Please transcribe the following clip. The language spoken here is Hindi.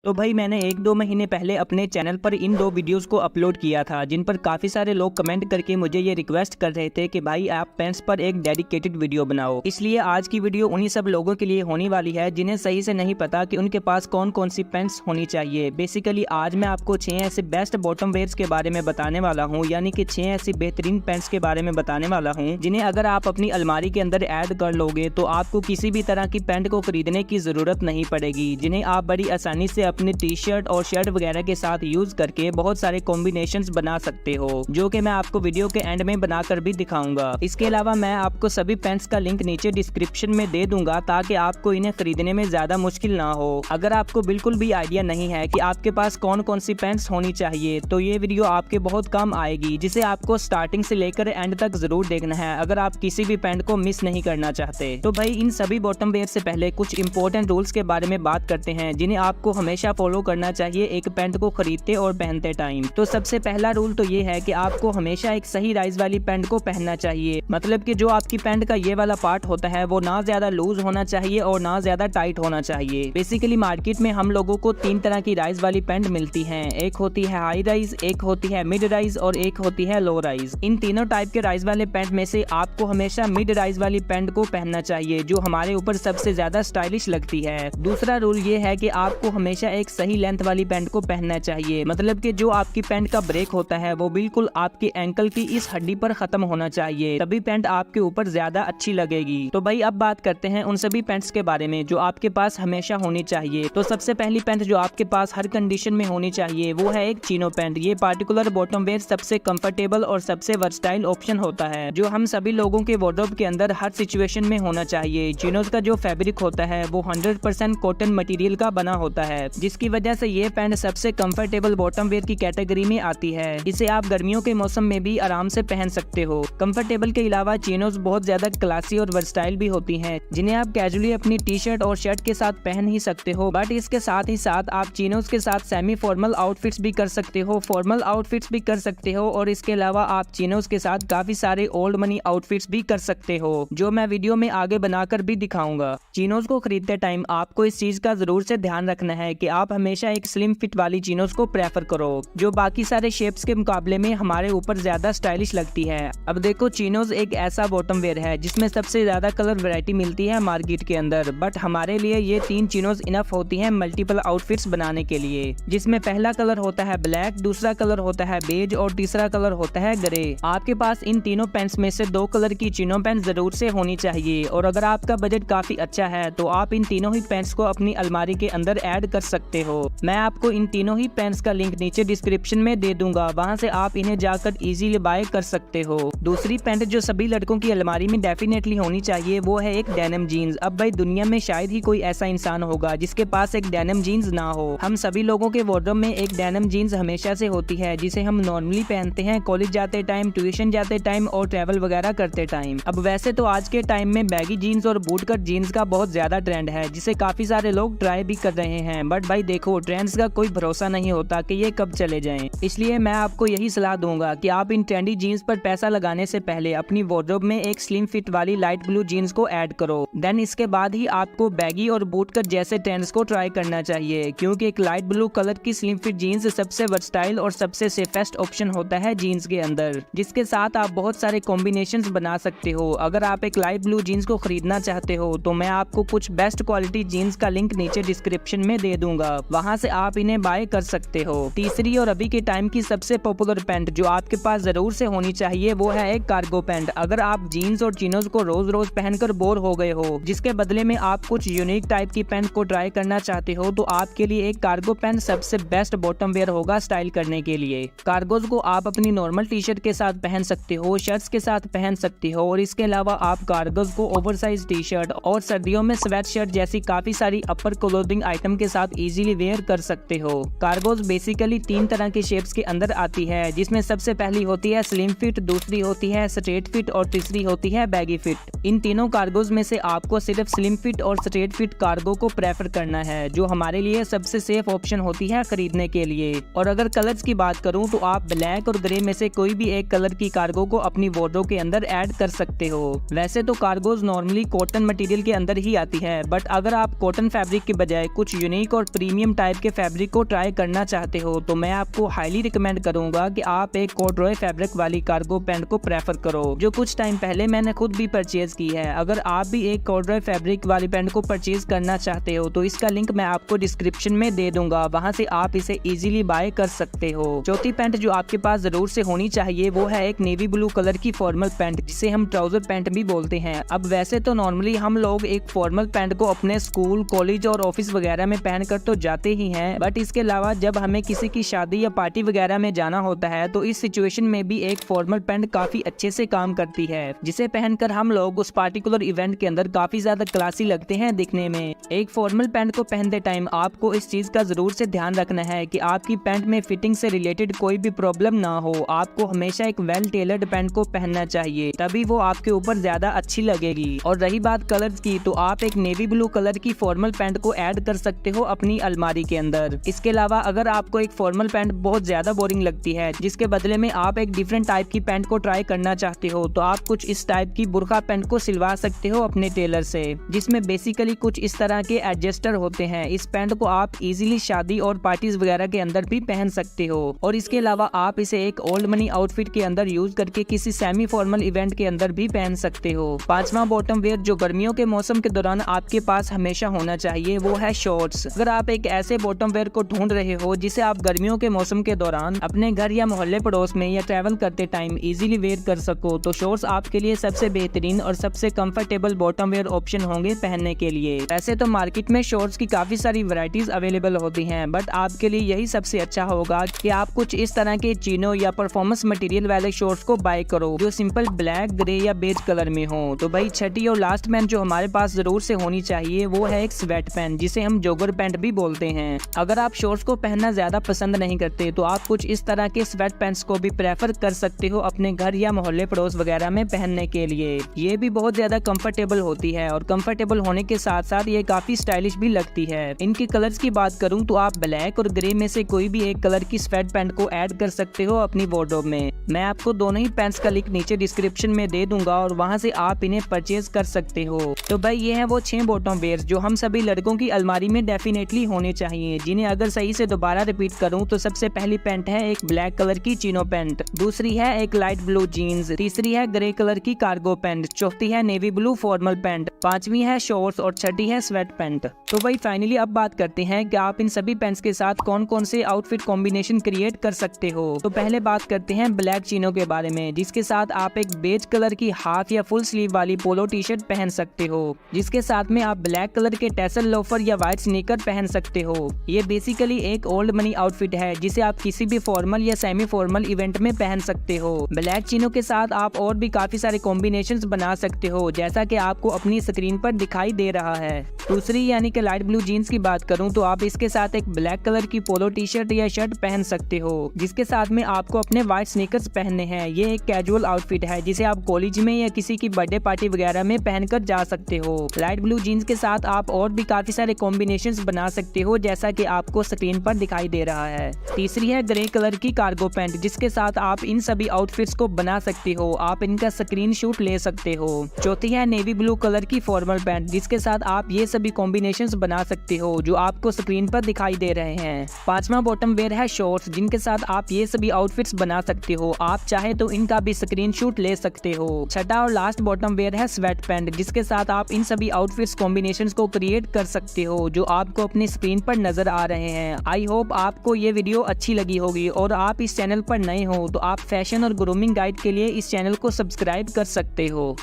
तो भाई मैंने 1-2 महीने पहले अपने चैनल पर इन 2 वीडियोस को अपलोड किया था, जिन पर काफ़ी सारे लोग कमेंट करके मुझे ये रिक्वेस्ट कर रहे थे कि भाई आप पेंट्स पर एक डेडिकेटेड वीडियो बनाओ। इसलिए आज की वीडियो उन्हीं सब लोगों के लिए होने वाली है जिन्हें सही से नहीं पता कि उनके पास कौन कौन सी पेंट्स होनी चाहिए। बेसिकली आज मैं आपको 6 ऐसे बेस्ट बॉटम वेयर्स के बारे में बताने वाला हूँ, यानी कि 6 ऐसी बेहतरीन पेंट्स के बारे में बताने वाला हूँ जिन्हें अगर आप अपनी अलमारी के अंदर ऐड कर लोगे तो आपको किसी भी तरह की पेंट को खरीदने की जरूरत नहीं पड़ेगी, जिन्हें आप बड़ी आसानी से अपनी टी शर्ट और शर्ट वगैरह के साथ यूज करके बहुत सारे कॉम्बिनेशंस बना सकते हो, जो कि मैं आपको वीडियो के एंड में बनाकर भी दिखाऊंगा। इसके अलावा मैं आपको सभी पेंट्स का लिंक नीचे डिस्क्रिप्शन में दे दूंगा ताकि आपको इन्हें खरीदने में ज्यादा मुश्किल ना हो। अगर आपको बिल्कुल भी आइडिया नहीं है कि आपके पास कौन कौन सी पेंट्स होनी चाहिए तो ये वीडियो आपके बहुत काम आएगी, जिसे आपको स्टार्टिंग से लेकर एंड तक जरूर देखना है अगर आप किसी भी पेंट को मिस नहीं करना चाहते। तो भाई इन सभी बॉटम वेयर से पहले कुछ इंपॉर्टेंट रूल्स के बारे में बात करते हैं जिन्हें आपको हमेशा फॉलो करना चाहिए एक पेंट को खरीदते और पहनते टाइम। तो सबसे पहला रूल तो ये है कि आपको हमेशा एक सही राइज वाली पेंट को पहनना चाहिए, मतलब कि जो आपकी पेंट का ये वाला पार्ट होता है वो ना ज्यादा लूज होना चाहिए और ना ज्यादा टाइट होना चाहिए। बेसिकली मार्केट में हम लोगों को 3 तरह की राइज वाली पेंट मिलती है, एक होती है हाई राइज, एक होती है मिड राइज और एक होती है लो राइज। इन तीनों टाइप के राइज वाले पेंट में से आपको हमेशा मिड राइज वाली पेंट को पहनना चाहिए, जो हमारे ऊपर सबसे ज्यादा स्टाइलिश लगती है। दूसरा रूल ये है कि आपको हमेशा एक सही लेंथ वाली पेंट को पहनना चाहिए, मतलब कि जो आपकी पेंट का ब्रेक होता है वो बिल्कुल आपके एंकल की इस हड्डी पर खत्म होना चाहिए, तभी पेंट आपके ऊपर ज्यादा अच्छी लगेगी। तो भाई अब बात करते हैं उन सभी पेंट्स के बारे में जो आपके पास हमेशा होनी चाहिए। तो सबसे पहली पेंट जो आपके पास हर कंडीशन में होनी चाहिए वो है एक चीनो पेंट। ये पार्टिकुलर बॉटम वेयर सबसे कंफर्टेबल और सबसे वर्सटाइल ऑप्शन होता है जो हम सभी लोगों के वार्डरोब के अंदर हर सिचुएशन में होना चाहिए। चिनोज का जो फैब्रिक होता है वो 100% कॉटन मटेरियल का बना होता है, जिसकी वजह से ये पेंट सबसे कंफर्टेबल बॉटम वेयर की कैटेगरी में आती है। इसे आप गर्मियों के मौसम में भी आराम से पहन सकते हो। कंफर्टेबल के अलावा चिनोज बहुत ज्यादा क्लासी और वर्सटाइल भी होती हैं, जिन्हें आप कैजुअली अपनी टी शर्ट और शर्ट के साथ पहन ही सकते हो। बट इसके साथ ही साथ आप चिनोज के साथ सेमी फॉर्मल आउटफिट्स भी कर सकते हो, फॉर्मल आउटफिट्स भी कर सकते हो, और इसके अलावा आप चिनोज के साथ काफी सारे ओल्ड मनी आउटफिट्स भी कर सकते हो, जो मैं वीडियो में आगे बनाकर भी दिखाऊंगा। चिनोज को खरीदते टाइम आपको इस चीज का जरूर से ध्यान रखना है कि आप हमेशा एक स्लिम फिट वाली चिनोज को प्रेफर करो, जो बाकी सारे शेप्स के मुकाबले में हमारे ऊपर ज्यादा स्टाइलिश लगती है। अब देखो, चिनोज एक ऐसा बॉटम वेयर है जिसमें सबसे ज्यादा कलर वैरायटी मिलती है मार्केट के अंदर, बट हमारे लिए ये 3 चिनोज इनफ होती हैं मल्टीपल आउटफिट्स बनाने के लिए, जिसमें पहला कलर होता है ब्लैक, दूसरा कलर होता है बेज और तीसरा कलर होता है ग्रे। आपके पास इन तीनों पेंट्स में से 2 कलर की चिनो पेंट जरूर से होनी चाहिए, और अगर आपका बजट काफी अच्छा है तो आप इन तीनों ही पेंट्स को अपनी अलमारी के अंदर ऐड कर सकते हो। मैं आपको इन तीनों ही पेंट्स का लिंक नीचे डिस्क्रिप्शन में दे दूंगा, वहां से आप इन्हें जाकर इजीली बाय कर सकते हो। दूसरी पेंट जो सभी लड़कों की अलमारी में डेफिनेटली होनी चाहिए वो है एक डेनिम जीन्स। अब भाई दुनिया में शायद ही कोई ऐसा इंसान होगा जिसके पास एक डेनिम जीन्स ना हो। हम सभी लोगों के वार्डरोब में एक डेनिम जीन्स हमेशा से होती है, जिसे हम नॉर्मली पहनते हैं कॉलेज जाते टाइम, ट्यूशन जाते टाइम और ट्रैवल वगैरह करते टाइम। अब वैसे तो आज के टाइम में बैगी जीन्स और बूट कट जीन्स का बहुत ज्यादा ट्रेंड है, जिसे काफी सारे लोग ट्राई भी कर रहे हैं, बट भाई देखो ट्रेंड्स का कोई भरोसा नहीं होता कि ये कब चले जाएं। इसलिए मैं आपको यही सलाह दूंगा कि आप इन ट्रेंडी जीन्स पर पैसा लगाने से पहले अपनी वार्डरोब में एक स्लिम फिट वाली लाइट ब्लू जीन्स को ऐड करो। देन इसके बाद ही आपको बैगी और बूट कट जैसे ट्रेंड्स को ट्राई करना चाहिए, क्योंकि एक लाइट ब्लू कलर की स्लिम फिट जीन्स सबसे वर्सटाइल और सबसे सेफेस्ट ऑप्शन होता है जीन्स के अंदर, जिसके साथ आप बहुत सारे कॉम्बिनेशंस बना सकते हो। अगर आप एक लाइट ब्लू जीन्स को खरीदना चाहते हो तो मैं आपको कुछ बेस्ट क्वालिटी जीन्स का लिंक नीचे डिस्क्रिप्शन में दे दूंगा, वहां से आप इन्हें बाय कर सकते हो। तीसरी और अभी के टाइम की सबसे पॉपुलर पेंट जो आपके पास जरूर से होनी चाहिए वो है एक कार्गो पेंट। अगर आप जीन्स और चिनोज को रोज रोज पहनकर बोर हो गए हो, जिसके बदले में आप कुछ यूनिक टाइप की पेंट को ट्राई करना चाहते हो, तो आपके लिए एक कार्गो पेंट सबसे बेस्ट बॉटम वेयर होगा स्टाइल करने के लिए। कार्गोज को आप अपनी नॉर्मल टी शर्ट के साथ पहन सकते हो, शर्ट्स के साथ पहन सकते हो, और इसके अलावा आप कार्गोज को ओवरसाइज टी शर्ट और सर्दियों में स्वेट शर्ट जैसी काफी सारी अपर क्लोथिंग आइटम के साथ इजीली वेयर कर सकते हो। कार्गोज बेसिकली 3 तरह के शेप्स के अंदर आती है, जिसमें सबसे पहली होती है स्लिम फिट, दूसरी होती है स्ट्रेट फिट और तीसरी होती है बैगी फिट। इन तीनों कार्गोज में से आपको सिर्फ स्लिम फिट और स्ट्रेट फिट कार्गो को प्रेफर करना है, जो हमारे लिए सबसे सेफ ऑप्शन होती है खरीदने के लिए। और अगर कलर्स की बात करूं तो आप ब्लैक और ग्रे में से कोई भी एक कलर की कार्गो को अपनी वार्डरोब के अंदर ऐड कर सकते हो। वैसे तो कार्गोज नॉर्मली कॉटन मटेरियल के अंदर ही आती है, बट अगर आप कॉटन फैब्रिक के बजाय कुछ यूनिक और प्रीमियम टाइप के फैब्रिक को ट्राई करना चाहते हो तो मैं आपको हाईली रिकमेंड करूंगा कि आप एक कॉर्डरॉय फैब्रिक वाली कार्गो पैंट को प्रेफर करो, जो कुछ टाइम पहले मैंने खुद भी परचेज की है। अगर आप भी एक कॉर्डरॉय फैब्रिक वाली पैंट को परचेज करना चाहते हो तो इसका लिंक मैं आपको डिस्क्रिप्शन में दे दूंगा, वहां से आप इसे इजीली बाय कर सकते हो। चौथी पैंट जो आपके पास जरूर से होनी चाहिए वो है एक नेवी ब्लू कलर की फॉर्मल पैंट, जिसे हम ट्राउजर पैंट भी बोलते हैं। अब वैसे तो नॉर्मली हम लोग एक फॉर्मल पैंट को अपने स्कूल, कॉलेज और ऑफिस वगैरह में पहनकर तो जाते ही हैं, बट इसके अलावा जब हमें किसी की शादी या पार्टी वगैरह में जाना होता है तो इस सिचुएशन में भी एक फॉर्मल पैंट काफी अच्छे से काम करती है, जिसे पहनकर हम लोग उस पार्टिकुलर इवेंट के अंदर काफी ज्यादा क्लासी लगते हैं दिखने में। एक फॉर्मल पैंट को पहनते टाइम आपको इस चीज का जरूर से ध्यान रखना है कि आपकी पैंट में फिटिंग से रिलेटेड कोई भी प्रॉब्लम ना हो। आपको हमेशा एक वेल टेलर्ड पैंट को पहनना चाहिए, तभी वो आपके ऊपर ज्यादा अच्छी लगेगी। और रही बात कलर की, तो आप एक नेवी ब्लू कलर की फॉर्मल पैंट को ऐड कर सकते हो अपनी अलमारी के अंदर। इसके अलावा अगर आपको एक फॉर्मल पैंट बहुत ज्यादा बोरिंग लगती है, जिसके बदले में आप एक डिफरेंट टाइप की पैंट को ट्राई करना चाहते हो, तो आप कुछ इस टाइप की बुर्का पैंट को सिलवा सकते हो अपने टेलर से, जिसमें बेसिकली कुछ इस तरह के एडजस्टर होते हैं। इस पैंट को आप इजीली शादी और पार्टीज वगैरह के अंदर भी पहन सकते हो। और इसके अलावा आप इसे एक ओल्ड मनी आउटफिट के अंदर यूज करके किसी सेमी फॉर्मल इवेंट के अंदर भी पहन सकते हो। पांचवा बॉटम वेयर जो गर्मियों के मौसम के दौरान आपके पास हमेशा होना चाहिए वो है शॉर्ट्स। अगर आप एक ऐसे बॉटम वेयर को ढूंढ रहे हो जिसे आप गर्मियों के मौसम के दौरान अपने घर या मोहल्ले पड़ोस में या ट्रैवल करते टाइम इजीली वेयर कर सको, तो शॉर्ट्स आपके लिए सबसे बेहतरीन और सबसे कंफर्टेबल बॉटम वेयर ऑप्शन होंगे पहनने के लिए। वैसे तो मार्केट में शॉर्ट्स की काफी सारी वैरायटीज अवेलेबल होती हैं, बट आपके लिए यही सबसे अच्छा होगा कि आप कुछ इस तरह के चीनो या परफॉर्मेंस मटेरियल वाले शॉर्ट्स को बाय करो जो सिंपल ब्लैक, ग्रे या बेज कलर में हो। तो भाई छठी और लास्ट पैंट जो हमारे पास जरूर से होनी चाहिए वो है एक स्वेट पैंट, जिसे हम जॉगर पैंट भी बोलते हैं। अगर आप शॉर्ट्स को पहनना ज्यादा पसंद नहीं करते तो आप कुछ इस तरह के स्वेट पैंट्स को भी प्रेफर कर सकते हो अपने घर या मोहल्ले पड़ोस वगैरह में पहनने के लिए। ये भी बहुत ज्यादा कंफर्टेबल होती है और कंफर्टेबल होने के साथ साथ ये काफी स्टाइलिश भी लगती है। इनके कलर्स की बात करूं तो आप ब्लैक और ग्रे में से कोई भी एक कलर की स्वेट पैंट को ऐड कर सकते हो अपनी वार्डरोब में। मैं आपको दोनों ही पैंट्स का लिंक नीचे डिस्क्रिप्शन में दे दूंगा और वहां से आप इन्हें परचेज कर सकते हो। तो भाई ये है वो 6 बॉटम वेयर्स जो हम सभी लड़कों की अलमारी में डेफिनेटली होने चाहिए, जिन्हें अगर सही से दोबारा रिपीट करूं तो सबसे पहली पैंट है एक ब्लैक कलर की चीनो पैंट, दूसरी है एक लाइट ब्लू जीन्स, तीसरी है ग्रे कलर की कार्गो पैंट, चौथी है नेवी ब्लू फॉर्मल पैंट, पांचवी है शॉर्ट्स और छठी है स्वेट पैंट। तो भाई फाइनली अब बात करते हैं कि आप इन सभी पैंट्स के साथ कौन कौन से आउटफिट कॉम्बिनेशन क्रिएट कर सकते हो। तो पहले बात करते हैं ब्लैक चीनो के बारे में, जिसके साथ आप एक बेज कलर की हाफ या फुल स्लीव वाली पोलो टी शर्ट पहन सकते हो, जिसके साथ में आप ब्लैक कलर के टेसल लोफर या व्हाइट स्नीकर पहन सकते हो। ये बेसिकली एक ओल्ड मनी आउटफिट है जिसे आप किसी भी फॉर्मल या सेमी फॉर्मल इवेंट में पहन सकते हो। ब्लैक चीनो के साथ आप और भी काफी सारे कॉम्बिनेशंस बना सकते हो, जैसा कि आपको अपनी स्क्रीन पर दिखाई दे रहा है। दूसरी यानी कि लाइट ब्लू जीन्स की बात करूं तो आप इसके साथ एक ब्लैक कलर की पोलो टी शर्ट या शर्ट पहन सकते हो, जिसके साथ में आपको अपने व्हाइट स्नीकर्स पहनने हैं। ये एक कैजुअल आउटफिट है जिसे आप कॉलेज में या किसी की बर्थडे पार्टी वगैरह में पहनकर जा सकते हो। लाइट ब्लू जीन्स के साथ आप और भी काफी सारे कॉम्बिनेशंस बना सकते हो, जैसा कि आपको स्क्रीन पर दिखाई दे रहा है। तीसरी है ग्रे कलर की कार्गो पैंट, जिसके साथ आप इन सभी आउटफिट्स को बना सकते हो, आप इनका स्क्रीनशॉट ले सकते हो। चौथी है नेवी ब्लू कलर की फॉर्मल पैंट, जिसके साथ आप ये सभी कॉम्बिनेशंस बना सकते हो जो आपको स्क्रीन पर दिखाई दे रहे हैं। पांचवा बॉटम वेयर है शॉर्ट्स, जिनके साथ आप ये सभी आउटफिट्स बना सकते हो, आप चाहे तो इनका भी स्क्रीनशॉट ले सकते हो। छठा और लास्ट बॉटम वेयर है स्वेट पैंट, जिसके साथ आप इन सभी आउटफिट्स कॉम्बिनेशंस को क्रिएट कर सकते हो जो आपको अपनी स्क्रीन पर नजर आ रहे हैं। आई होप आपको ये वीडियो अच्छी लगी होगी और आप इस चैनल पर नए हो तो आप फैशन और ग्रूमिंग गाइड के लिए इस चैनल को सब्सक्राइब कर सकते हो।